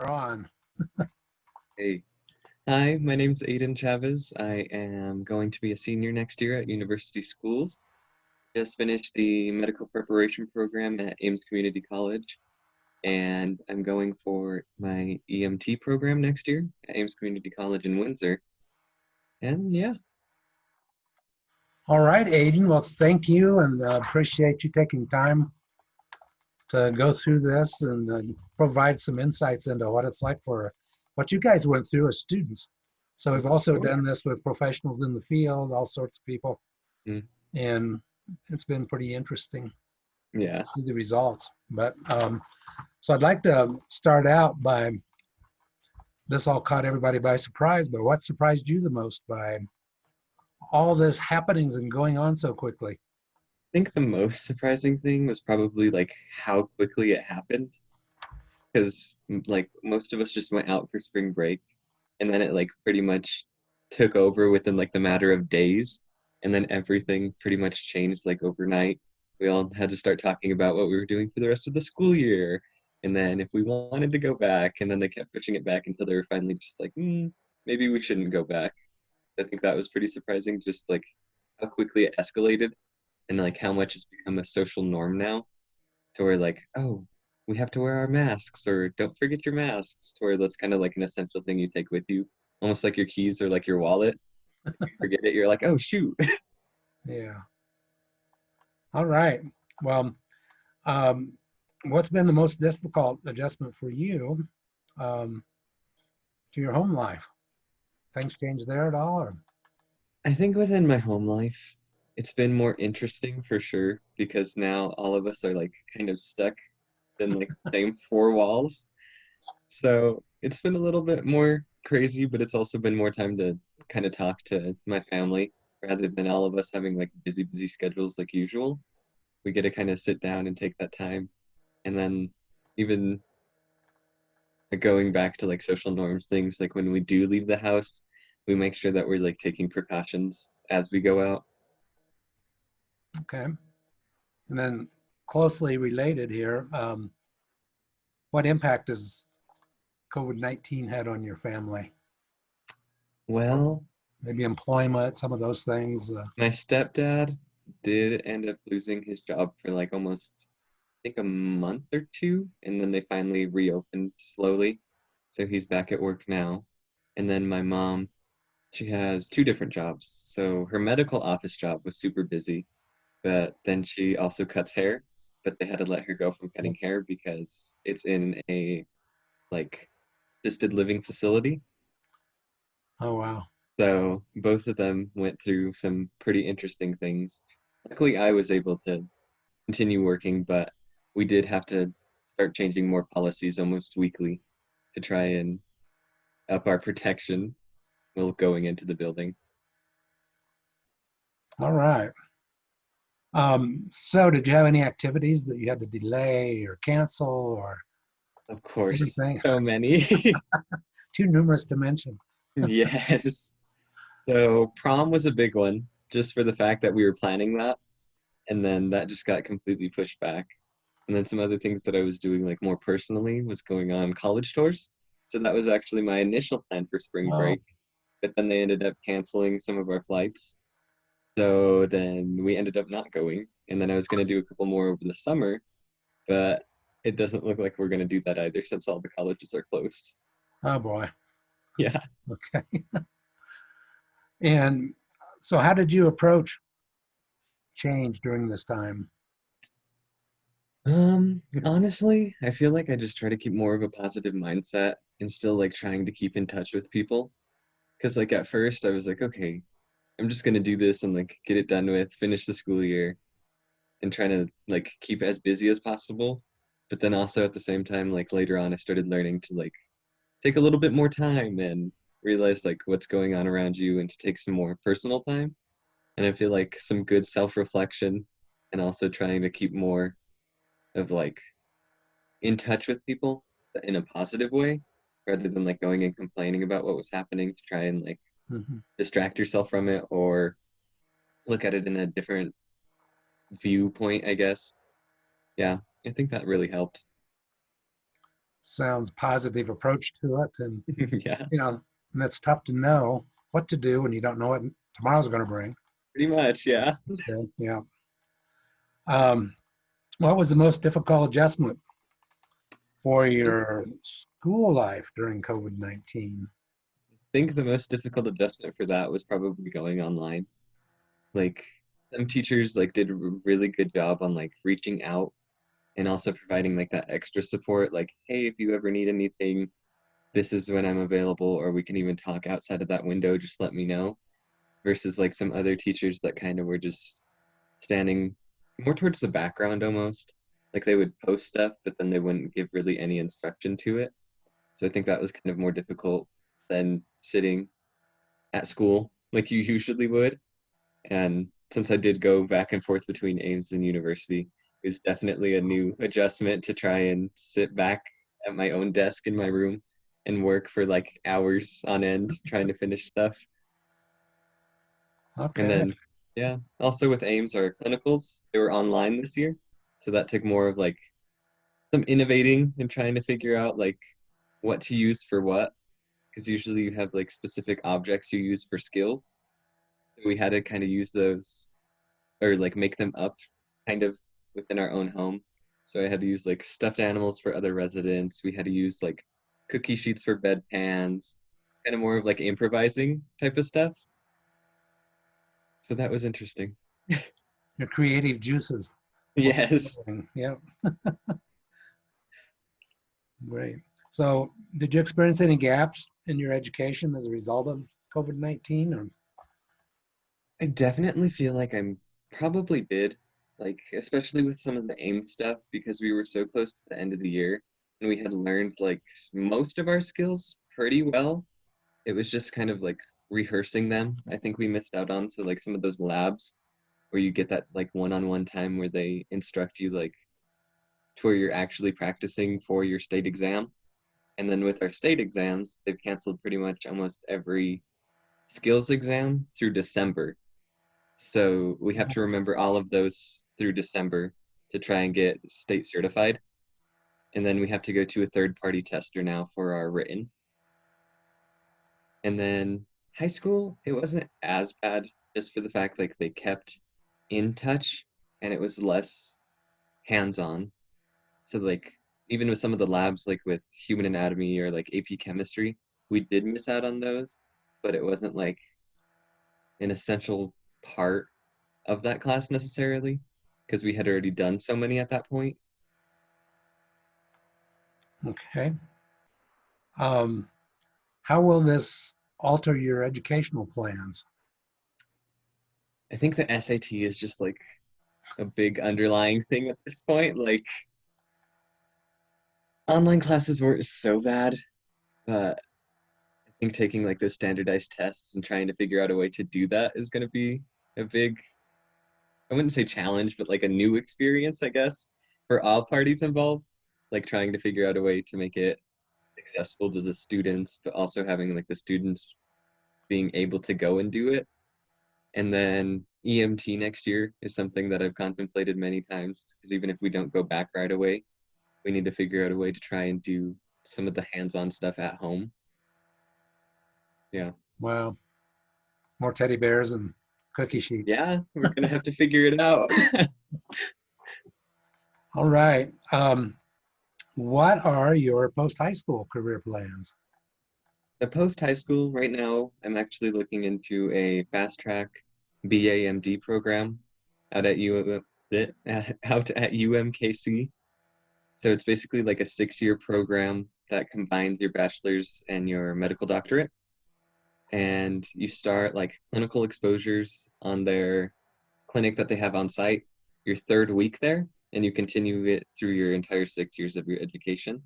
On. Hey. Hi, my name's Ayden Chavez. I am going to be a senior next year at University Schools. Just finished the medical preparation program at Ames Community College, and I'm going for my EMT program next year at Ames Community College in Windsor. And yeah, All right, Aiden. Well, thank you and appreciate you taking time to go through this and provide some insights into what it's like for what you guys went through as students. So of we've also course. done this with professionals in the field, all sorts of people, Mm, and it's been pretty interesting yeah. to see the results. But so I'd like to start out by this all caught everybody by surprise, but what surprised you the most by all this happenings and going on so quickly? I think the most surprising thing was probably like how quickly it happened, because like most of us just went out for spring break and then it like pretty much took over within like the matter of days, and then everything pretty much changed like overnight. We all had to start talking about what we were doing for the rest of the school year, and then if we wanted to go back, and then they kept pushing it back until they were finally just like, maybe we shouldn't go back. I think that was pretty surprising, just like how quickly it escalated, and like how much it's become a social norm now, to where like, oh, we have to wear our masks, or don't forget your masks, to where that's kind of like an essential thing you take with you, almost like your keys or like your wallet. If you forget it, you're like, oh shoot. Yeah. All right. Well, um, what's been the most difficult adjustment for you um, to your home life? Things changed there at all? Or? I think within my home life, it's been more interesting for sure, because now all of us are like kind of stuck in like the same four walls. So it's been a little bit more crazy, but it's also been more time to kind of talk to my family rather than all of us having like busy schedules like usual. We get to kind of sit down and take that time. And then even going back to like social norms things, like when we do leave the house, we make sure that we're like taking precautions as we go out. Okay. And then closely related here, what impact has COVID-19 had on your family? Well, Maybe employment, some of those things. my stepdad did end up losing his job for like almost, I think, a month or two, and then they finally reopened slowly. So he's back at work now. And then my mom, she has two different jobs. So her medical office job was super busy, but then she also cuts hair, but they had to let her go from cutting hair because it's in a like assisted living facility. Oh, wow. So both of them went through some pretty interesting things. Luckily, I was able to continue working, but we did have to start changing more policies almost weekly to try and up our protection while going into the building. All right. So did you have any activities that you had to delay or cancel or Of course, anything? so many. Too numerous to mention. Yes. So prom was a big one, just for the fact that we were planning that, and then that just got completely pushed back. And then some other things that I was doing, like more personally, was going on college tours. So that was actually my initial plan for spring Oh, break, but then they ended up canceling some of our flights. So then we ended up not going. And then I was going to do a couple more over the summer, but it doesn't look like we're going to do that either since all the colleges are closed. oh boy. Yeah. Okay. And so how did you approach change during this time? Honestly, I feel like I just try to keep more of a positive mindset and still like trying to keep in touch with people. Because like at first I was like, okay, I'm just gonna do this and like get it done with, finish the school year, and trying to like keep as busy as possible. But then also at the same time, like later on, I started learning to like take a little bit more time and realize like what's going on around you, and to take some more personal time. And I feel like some good self-reflection, and also trying to keep more of like in touch with people in a positive way, rather than like going and complaining about what was happening, to try and like Mhm. distract yourself from it, or look at it in a different viewpoint, I guess. Yeah, I think that really helped. sounds positive approach to it. And, Yeah, you know, and it's tough to know what to do when you don't know what tomorrow's going to bring. pretty much. Yeah. That's good. Yeah. Um, what was the most difficult adjustment for your school life during COVID-19? Think the most difficult adjustment for that was probably going online. Like some teachers like did a really good job on like reaching out and also providing like that extra support, like, hey, if you ever need anything, this is when I'm available, or we can even talk outside of that window, just let me know. Versus like some other teachers that kind of were just standing more towards the background almost. Like they would post stuff, but then they wouldn't give really any instruction to it. So I think that was kind of more difficult than sitting at school like you usually would. And since I did go back and forth between Ames and university, it was definitely a new adjustment to try and sit back at my own desk in my room and work for like hours on end trying to finish stuff. And Okay. then, yeah, also with Ames, our clinicals, they were online this year. So that took more of like some innovating and trying to figure out like what to use for what. Because usually you have like specific objects you use for skills. So we had to kind of use those or like make them up kind of within our own home. So I had to use like stuffed animals for other residents. We had to use like cookie sheets for bedpans, kind of more of like improvising type of stuff. So that was interesting. Your creative juices. Yes. Yep. Great. So, did you experience any gaps in your education as a result of COVID-19? Or I definitely feel like I'm probably did, like especially with some of the AIM stuff because we were so close to the end of the year and we had learned like most of our skills pretty well. It was just kind of like rehearsing them. I think we missed out on so like some of those labs where you get that like one-on-one time where they instruct you like to where you're actually practicing for your state exam. And then with our state exams, they've canceled pretty much almost every skills exam through December. So we have to remember all of those through December to try and get state certified. And then we have to go to a third party tester now for our written. And then high school, it wasn't as bad just for the fact like they kept in touch and it was less hands-on. So like even with some of the labs like with human anatomy or like AP chemistry, we did miss out on those, but it wasn't like an essential part of that class necessarily because we had already done so many at that point. okay, um, how will this alter your educational plans? I think the SAT is just like a big underlying thing at this point. Like online classes were so bad, but I think taking like those standardized tests and trying to figure out a way to do that is going to be a big, I wouldn't say challenge, but like a new experience, I guess, for all parties involved. Like trying to figure out a way to make it accessible to the students, but also having like the students being able to go and do it. And then EMT next year is something that I've contemplated many times because even if we don't go back right away, we need to figure out a way to try and do some of the hands-on stuff at home. Yeah. Well, more teddy bears and cookie sheets. Yeah, we're gonna have to figure it out. All right. What are your post-high school career plans? The post high school right now, I'm actually looking into a fast track BAMD program out at out at UMKC. So it's basically like a 6-year program that combines your bachelor's and your medical doctorate. And you start like clinical exposures on their clinic that they have on site your third week there, and you continue it through your entire 6 years of your education.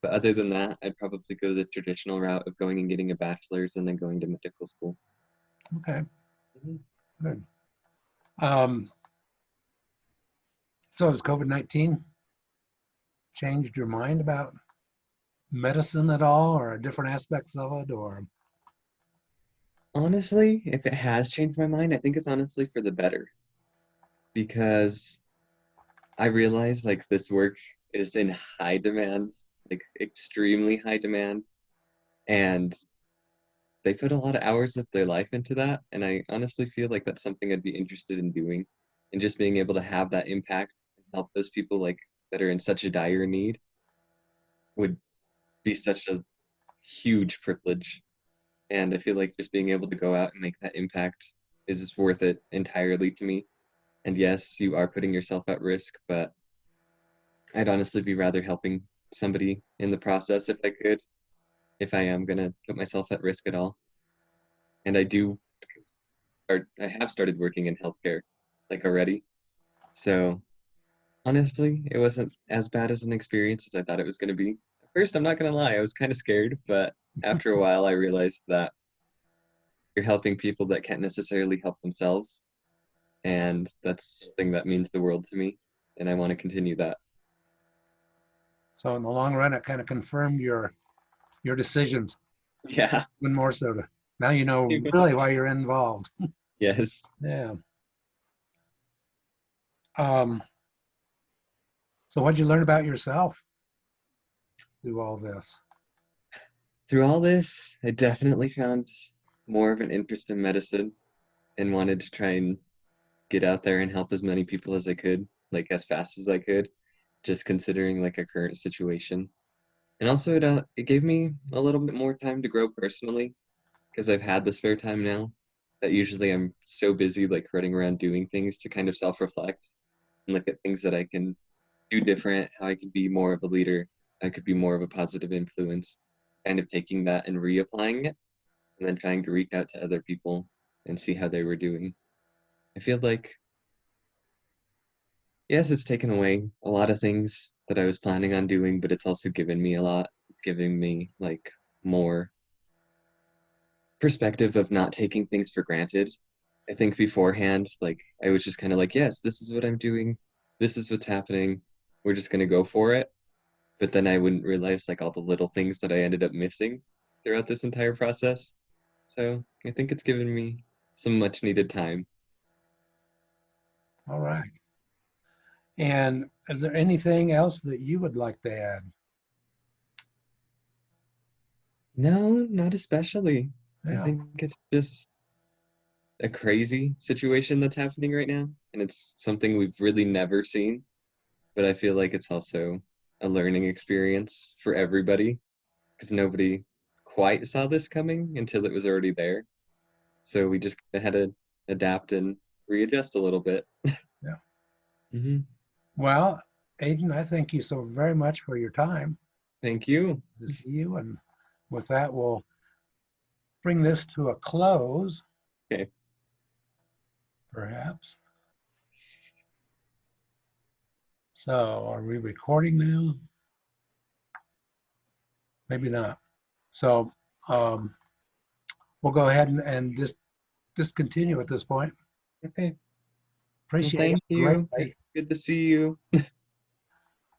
But other than that, I'd probably go the traditional route of going and getting a bachelor's and then going to medical school. Okay, Mhm. good. Um, so has COVID-19 changed your mind about medicine at all or different aspects of it or Honestly, if it has changed my mind, I think it's honestly for the better because I realize like this work is in high demand like extremely high demand, and they put a lot of hours of their life into that. And I honestly feel like that's something I'd be interested in doing, and just being able to have that impact and help those people like that are in such a dire need would be such a huge privilege. And I feel like just being able to go out and make that impact is worth it entirely to me. And yes, you are putting yourself at risk, but I'd honestly be rather helping somebody in the process if I could, if I am gonna put myself at risk at all. And I have started working in healthcare like already. So honestly, it wasn't as bad as an experience as I thought it was gonna be. At first, I'm not gonna lie, I was kind of scared, but after a while, I realized that you're helping people that can't necessarily help themselves. And that's something that means the world to me. And I want to continue that. So in the long run, it kind of confirmed your decisions, Yeah. even more so. Now you know Pretty really much. why you're involved. Yes. Yeah. Um, so what'd you learn about yourself through all this? Through all this, I definitely found more of an interest in medicine and wanted to try and get out there and help as many people as I could, like as fast as I could, just considering like a current situation. And also, it gave me a little bit more time to grow personally because I've had the spare time now that usually I'm so busy like running around doing things to kind of self-reflect and look at things that I can do different, how I could be more of a leader, I could be more of a positive influence, kind of taking that and reapplying it, and then trying to reach out to other people and see how they were doing. I feel like, yes, it's taken away a lot of things that I was planning on doing, but it's also given me a lot. It's giving me like more perspective of not taking things for granted. I think beforehand, like I was just kind of like, yes, this is what I'm doing. This is what's happening. We're just gonna go for it. But then I wouldn't realize like all the little things that I ended up missing throughout this entire process. So I think it's given me some much needed time. All right. And is there anything else that you would like to add? No, not especially. I Yeah. think it's just a crazy situation that's happening right now, and it's something we've really never seen. But I feel like it's also a learning experience for everybody because nobody quite saw this coming until it was already there. So we just had to adapt and readjust a little bit. Yeah. Hmm. Well, Ayden, I thank you so very much for your time Thank you. to see you. And with that, we'll bring this to a close, Okay. perhaps. So are we recording now? Maybe not. So um, we'll go ahead and just discontinue at this point. Okay. Well, Appreciate it thank you. It's greatly. good to see you.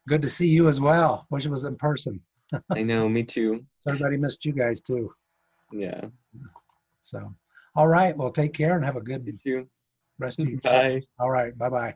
Good to see you as well. Wish it was in person. I know, me too. So everybody missed you guys too. Yeah. So, all right. Well, take care and have a You good too. rest of your Sunday. Bye. All right. Bye bye.